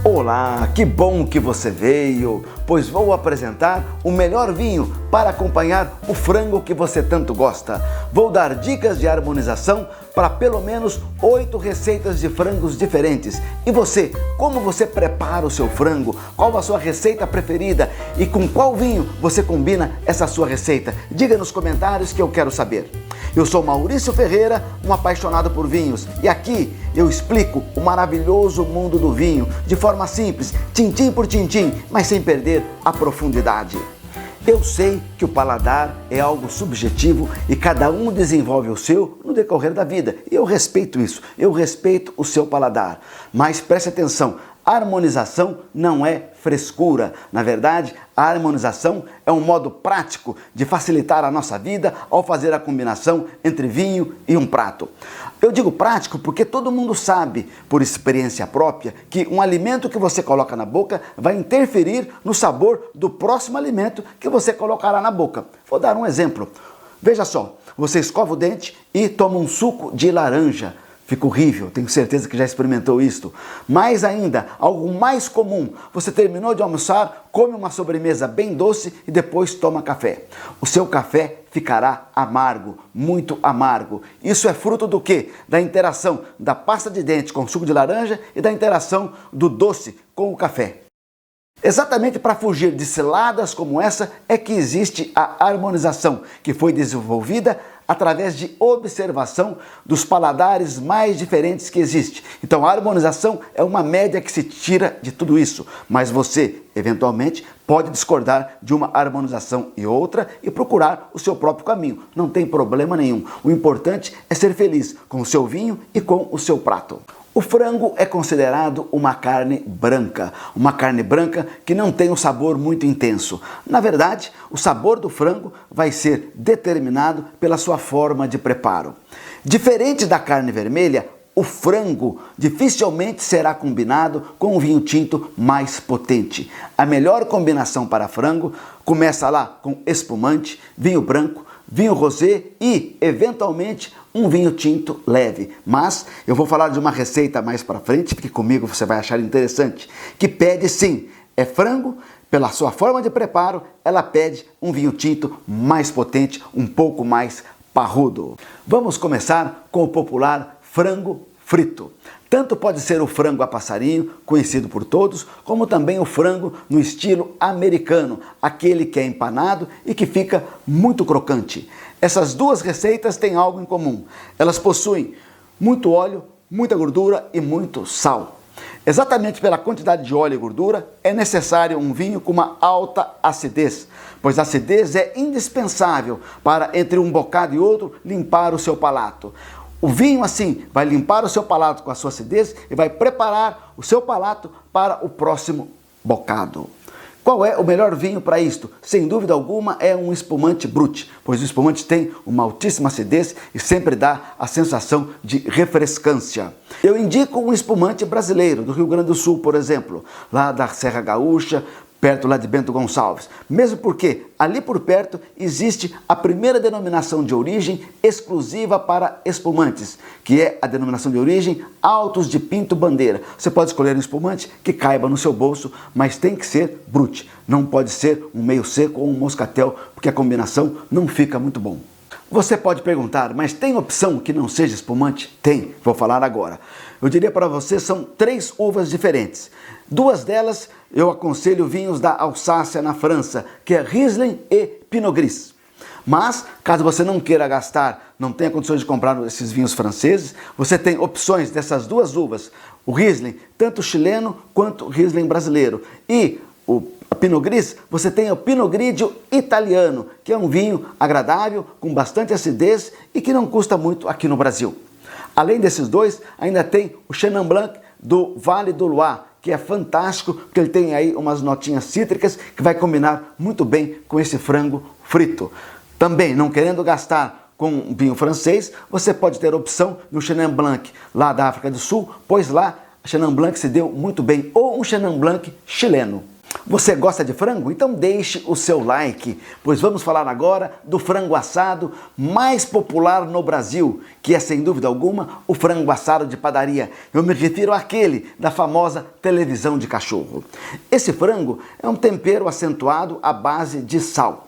Olá, que bom que você veio, pois vou apresentar o melhor vinho para acompanhar o frango que você tanto gosta. Vou dar dicas de harmonização para pelo menos 8 receitas de frangos diferentes. E você, como você prepara o seu frango? Qual a sua receita preferida? E com qual vinho você combina essa sua receita? Diga nos comentários que eu quero saber. Eu sou Maurício Ferreira, um apaixonado por vinhos, e aqui eu explico o maravilhoso mundo do vinho de forma simples, tintim por tintim, mas sem perder a profundidade. Eu sei que o paladar é algo subjetivo e cada um desenvolve o seu no decorrer da vida, e eu respeito isso, eu respeito o seu paladar, mas preste atenção. A harmonização não é frescura. Na verdade, a harmonização é um modo prático de facilitar a nossa vida ao fazer a combinação entre vinho e um prato. Eu digo prático porque todo mundo sabe, por experiência própria, que um alimento que você coloca na boca vai interferir no sabor do próximo alimento que você colocará na boca. Vou dar um exemplo. Veja só, você escova o dente e toma um suco de laranja. Fica horrível, tenho certeza que já experimentou isto. Mais ainda, algo mais comum, você terminou de almoçar, come uma sobremesa bem doce e depois toma café. O seu café ficará amargo, muito amargo. Isso é fruto do quê? Da interação da pasta de dente com o suco de laranja e da interação do doce com o café. Exatamente para fugir de ciladas como essa é que existe a harmonização, que foi desenvolvida através de observação dos paladares mais diferentes que existem. Então a harmonização é uma média que se tira de tudo isso, mas você, eventualmente, pode discordar de uma harmonização e outra e procurar o seu próprio caminho. Não tem problema nenhum. O importante é ser feliz com o seu vinho e com o seu prato. O frango é considerado uma carne branca que não tem um sabor muito intenso. Na verdade, o sabor do frango vai ser determinado pela sua forma de preparo. Diferente da carne vermelha, o frango dificilmente será combinado com um vinho tinto mais potente. A melhor combinação para frango começa lá com espumante, vinho branco, vinho rosé e, eventualmente, um vinho tinto leve. Mas eu vou falar de uma receita mais para frente, porque comigo você vai achar interessante, que pede sim, é frango, pela sua forma de preparo, ela pede um vinho tinto mais potente, um pouco mais parrudo. Vamos começar com o popular frango frito. Tanto pode ser o frango a passarinho, conhecido por todos, como também o frango no estilo americano, aquele que é empanado e que fica muito crocante. Essas duas receitas têm algo em comum. Elas possuem muito óleo, muita gordura e muito sal. Exatamente pela quantidade de óleo e gordura, é necessário um vinho com uma alta acidez, pois a acidez é indispensável para, entre um bocado e outro, limpar o seu palato. O vinho, assim, vai limpar o seu palato com a sua acidez e vai preparar o seu palato para o próximo bocado. Qual é o melhor vinho para isto? Sem dúvida alguma é um espumante brut, pois o espumante tem uma altíssima acidez e sempre dá a sensação de refrescância. Eu indico um espumante brasileiro, do Rio Grande do Sul, por exemplo, lá da Serra Gaúcha, perto lá de Bento Gonçalves, mesmo porque ali por perto existe a primeira denominação de origem exclusiva para espumantes, que é a denominação de origem Altos de Pinto Bandeira. Você pode escolher um espumante que caiba no seu bolso, mas tem que ser brut, não pode ser um meio seco ou um moscatel, porque a combinação não fica muito bom. Você pode perguntar, mas tem opção que não seja espumante? Tem, vou falar agora. Eu diria para você, são 3 uvas diferentes. 2 delas eu aconselho vinhos da Alsácia na França, que é Riesling e Pinot Gris. Mas, caso você não queira gastar, não tenha condições de comprar esses vinhos franceses, você tem opções dessas 2 uvas, o Riesling, tanto chileno quanto o Riesling brasileiro. E o Pinot Gris, você tem o Pinot Grigio italiano, que é um vinho agradável, com bastante acidez e que não custa muito aqui no Brasil. Além desses 2, ainda tem o Chenin Blanc do Vale do Loire, que é fantástico, porque ele tem aí umas notinhas cítricas que vai combinar muito bem com esse frango frito. Também, não querendo gastar com um vinho francês, você pode ter a opção do Chenin Blanc lá da África do Sul, pois lá Chenin Blanc se deu muito bem, ou um Chenin Blanc chileno. Você gosta de frango? Então deixe o seu like, pois vamos falar agora do frango assado mais popular no Brasil, que é sem dúvida alguma o frango assado de padaria. Eu me refiro àquele da famosa televisão de cachorro. Esse frango é um tempero acentuado à base de sal.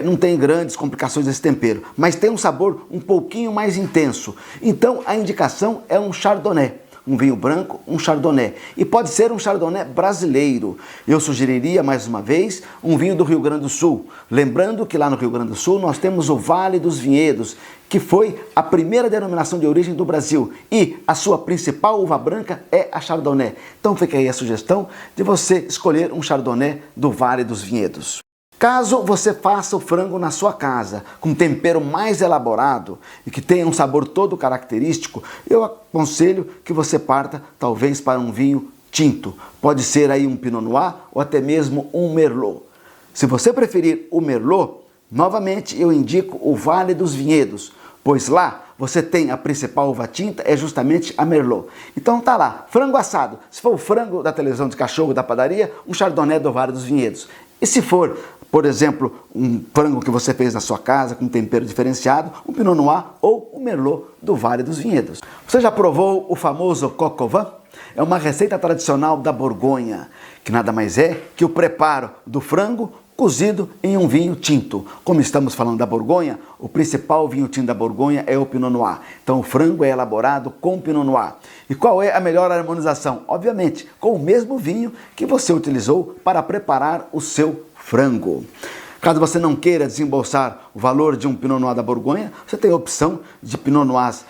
Não tem grandes complicações esse tempero, mas tem um sabor um pouquinho mais intenso. Então a indicação é um chardonnay. Um vinho branco, um chardonnay. E pode ser um chardonnay brasileiro. Eu sugeriria, mais uma vez, um vinho do Rio Grande do Sul. Lembrando que lá no Rio Grande do Sul nós temos o Vale dos Vinhedos, que foi a primeira denominação de origem do Brasil. E a sua principal uva branca é a chardonnay. Então fica aí a sugestão de você escolher um chardonnay do Vale dos Vinhedos. Caso você faça o frango na sua casa, com tempero mais elaborado e que tenha um sabor todo característico, eu aconselho que você parta talvez para um vinho tinto. Pode ser aí um Pinot Noir ou até mesmo um Merlot. Se você preferir o Merlot, novamente eu indico o Vale dos Vinhedos, pois lá você tem a principal uva tinta, é justamente a Merlot. Então tá lá, frango assado. Se for o frango da televisão de cachorro da padaria, um Chardonnay do Vale dos Vinhedos. E se for, por exemplo, um frango que você fez na sua casa com tempero diferenciado, um Pinot Noir ou um Merlot do Vale dos Vinhedos. Você já provou o famoso coq au vin? É uma receita tradicional da Borgonha, que nada mais é que o preparo do frango cozido em um vinho tinto. Como estamos falando da Borgonha, o principal vinho tinto da Borgonha é o Pinot Noir. Então o frango é elaborado com Pinot Noir. E qual é a melhor harmonização? Obviamente, com o mesmo vinho que você utilizou para preparar o seu frango. Caso você não queira desembolsar o valor de um Pinot Noir da Borgonha, você tem a opção de Pinot Noirs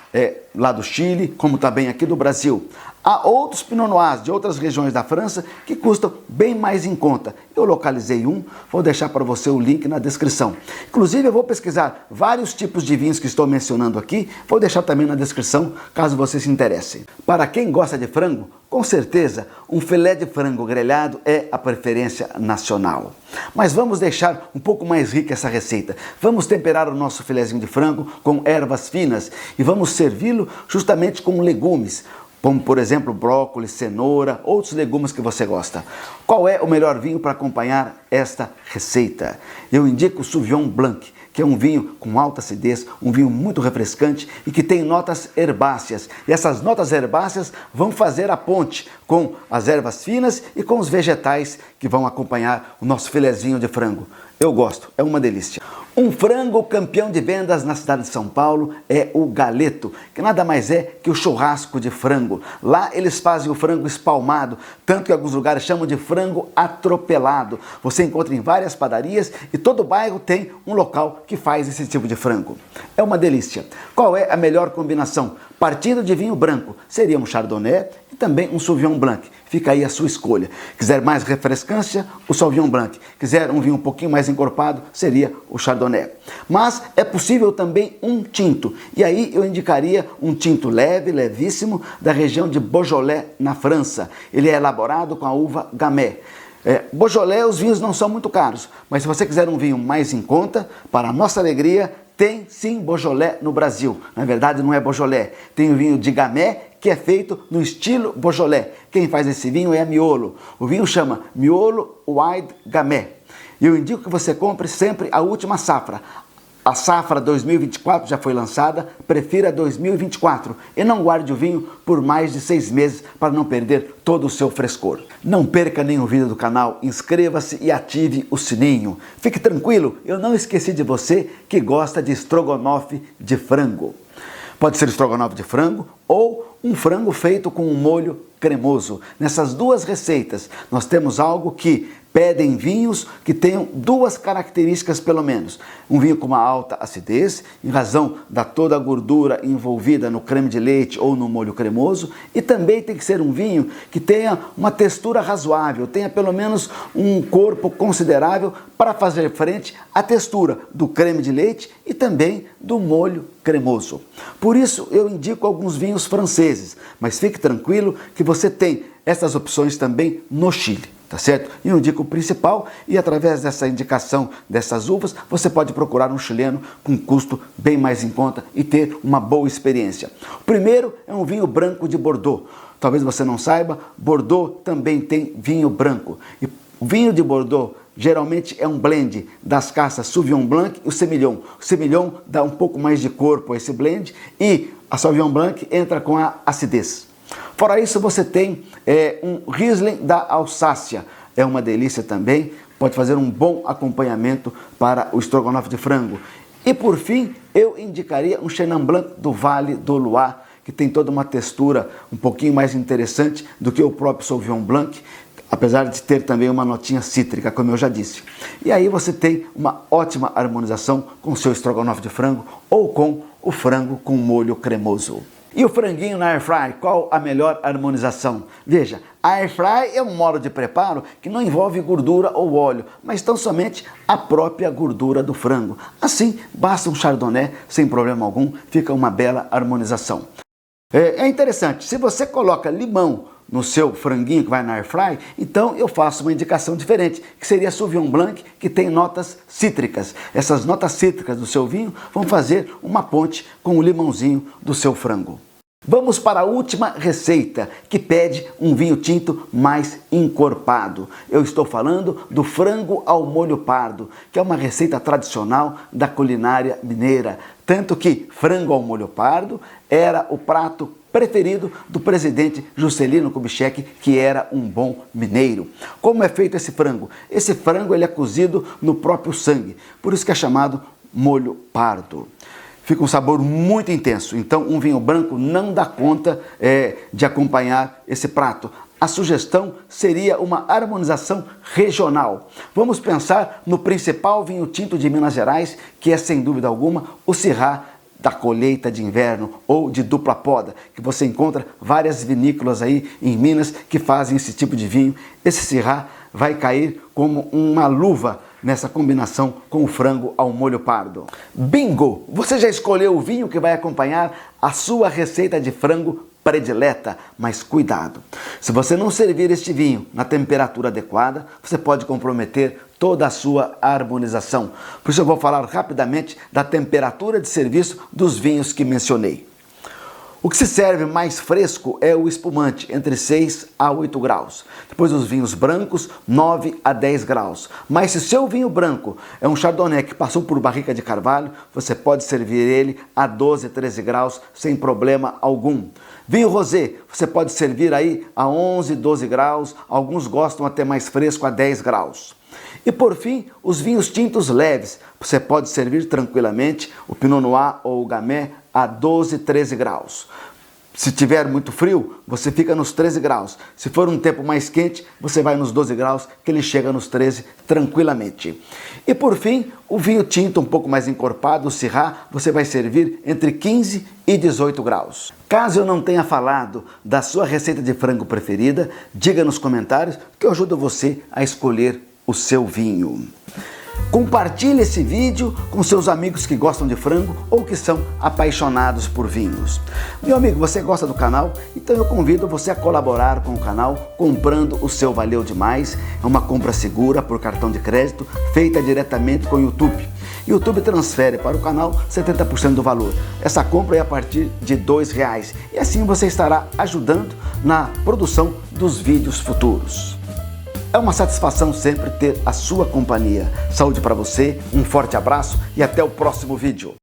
lá do Chile, como também aqui do Brasil. Há outros Pinot Noirs de outras regiões da França que custam bem mais em conta. Eu localizei um, vou deixar para você o link na descrição. Inclusive eu vou pesquisar vários tipos de vinhos que estou mencionando aqui, vou deixar também na descrição caso você se interesse. Para quem gosta de frango, com certeza um filé de frango grelhado é a preferência nacional. Mas vamos deixar um pouco mais rica essa receita. Vamos temperar o nosso filezinho de frango com ervas finas e vamos servi-lo justamente com legumes, como por exemplo brócolis, cenoura, outros legumes que você gosta. Qual é o melhor vinho para acompanhar esta receita? Eu indico o Sauvignon Blanc, que é um vinho com alta acidez, um vinho muito refrescante e que tem notas herbáceas. E essas notas herbáceas vão fazer a ponte com as ervas finas e com os vegetais que vão acompanhar o nosso filezinho de frango. Eu gosto, é uma delícia. Um frango campeão de vendas na cidade de São Paulo é o galeto, que nada mais é que o churrasco de frango. Lá eles fazem o frango espalmado, tanto que alguns lugares chamam de frango atropelado. Você encontra em várias padarias e todo bairro tem um local que faz esse tipo de frango. É uma delícia. Qual é a melhor combinação? Partindo de vinho branco, seria um Chardonnay e também um Sauvignon Blanc. Fica aí a sua escolha. Quiser mais refrescância, o Sauvignon Blanc. Quiser um vinho um pouquinho mais encorpado, seria o Chardonnay. Mas é possível também um tinto. E aí eu indicaria um tinto leve, levíssimo, da região de Beaujolais, na França. Ele é elaborado com a uva Gamay. Beaujolais, os vinhos não são muito caros, mas se você quiser um vinho mais em conta, para a nossa alegria, tem sim Beaujolais no Brasil. Na verdade não é Beaujolais, tem o vinho de Gamay, que é feito no estilo Beaujolais. Quem faz esse vinho é a Miolo. O vinho chama Miolo Wide Gamay. E eu indico que você compre sempre a última safra. A safra 2024 já foi lançada, prefira 2024 e não guarde o vinho por mais de 6 meses para não perder todo o seu frescor. Não perca nenhum vídeo do canal, inscreva-se e ative o sininho. Fique tranquilo, eu não esqueci de você que gosta de estrogonofe de frango. Pode ser estrogonofe de frango ou um frango feito com um molho cremoso. Nessas duas receitas nós temos algo que pedem vinhos que tenham duas características pelo menos. Um vinho com uma alta acidez, em razão da toda a gordura envolvida no creme de leite ou no molho cremoso, e também tem que ser um vinho que tenha uma textura razoável, tenha pelo menos um corpo considerável para fazer frente à textura do creme de leite e também do molho cremoso. Por isso eu indico alguns vinhos franceses, mas fique tranquilo que você tem essas opções também no Chile. Tá certo? E eu indico o principal, e através dessa indicação dessas uvas, você pode procurar um chileno com custo bem mais em conta e ter uma boa experiência. O primeiro é um vinho branco de Bordeaux. Talvez você não saiba, Bordeaux também tem vinho branco. E O vinho de Bordeaux geralmente é um blend das castas Sauvignon Blanc e o Semillon. O Semillon dá um pouco mais de corpo a esse blend e a Sauvignon Blanc entra com a acidez. Fora isso, você tem um Riesling da Alsácia. É uma delícia também, pode fazer um bom acompanhamento para o estrogonofe de frango. E por fim, eu indicaria um Chenin Blanc do Vale do Loire, que tem toda uma textura um pouquinho mais interessante do que o próprio Sauvignon Blanc, apesar de ter também uma notinha cítrica, como eu já disse. E aí você tem uma ótima harmonização com o seu estrogonofe de frango ou com o frango com molho cremoso. E o franguinho na Air Fry, qual a melhor harmonização? Veja, a Air Fry é um modo de preparo que não envolve gordura ou óleo, mas tão somente a própria gordura do frango. Assim, basta um chardonnay sem problema algum, fica uma bela harmonização. É interessante, se você coloca limão no seu franguinho que vai na Air Fry, então eu faço uma indicação diferente, que seria Sauvignon Blanc, que tem notas cítricas. Essas notas cítricas do seu vinho vão fazer uma ponte com o limãozinho do seu frango. Vamos para a última receita, que pede um vinho tinto mais encorpado. Eu estou falando do frango ao molho pardo, que é uma receita tradicional da culinária mineira. Tanto que frango ao molho pardo era o prato preferido do presidente Juscelino Kubitschek, que era um bom mineiro. Como é feito esse frango? Esse frango ele é cozido no próprio sangue, por isso que é chamado molho pardo. Fica um sabor muito intenso, então um vinho branco não dá conta de acompanhar esse prato. A sugestão seria uma harmonização regional. Vamos pensar no principal vinho tinto de Minas Gerais, que é sem dúvida alguma o Syrah da colheita de inverno ou de dupla poda, que você encontra várias vinícolas aí em Minas que fazem esse tipo de vinho. Esse Syrah vai cair como uma luva nessa combinação com o frango ao molho pardo. Bingo! Você já escolheu o vinho que vai acompanhar a sua receita de frango predileta, mas cuidado! Se você não servir este vinho na temperatura adequada, você pode comprometer toda a sua harmonização. Por isso eu vou falar rapidamente da temperatura de serviço dos vinhos que mencionei. O que se serve mais fresco é o espumante, entre 6 a 8 graus. Depois os vinhos brancos, 9 a 10 graus. Mas se seu vinho branco é um chardonnay que passou por barrica de carvalho, você pode servir ele a 12, 13 graus sem problema algum. Vinho rosé, você pode servir aí a 11, 12 graus, alguns gostam até mais fresco a 10 graus. E por fim, os vinhos tintos leves, você pode servir tranquilamente o Pinot Noir ou o Gamay a 12, 13 graus. Se tiver muito frio, você fica nos 13 graus. Se for um tempo mais quente, você vai nos 12 graus, que ele chega nos 13 tranquilamente. E por fim, o vinho tinto um pouco mais encorpado, o Syrah, você vai servir entre 15 e 18 graus. Caso eu não tenha falado da sua receita de frango preferida, diga nos comentários que eu ajudo você a escolher o seu vinho. Compartilhe esse vídeo com seus amigos que gostam de frango ou que são apaixonados por vinhos. Meu amigo, você gosta do canal? Então eu convido você a colaborar com o canal comprando o seu Valeu Demais. É uma compra segura por cartão de crédito feita diretamente com o YouTube. YouTube transfere para o canal 70% do valor. Essa compra é a partir de R$2 e assim você estará ajudando na produção dos vídeos futuros. É uma satisfação sempre ter a sua companhia. Saúde para você, um forte abraço e até o próximo vídeo.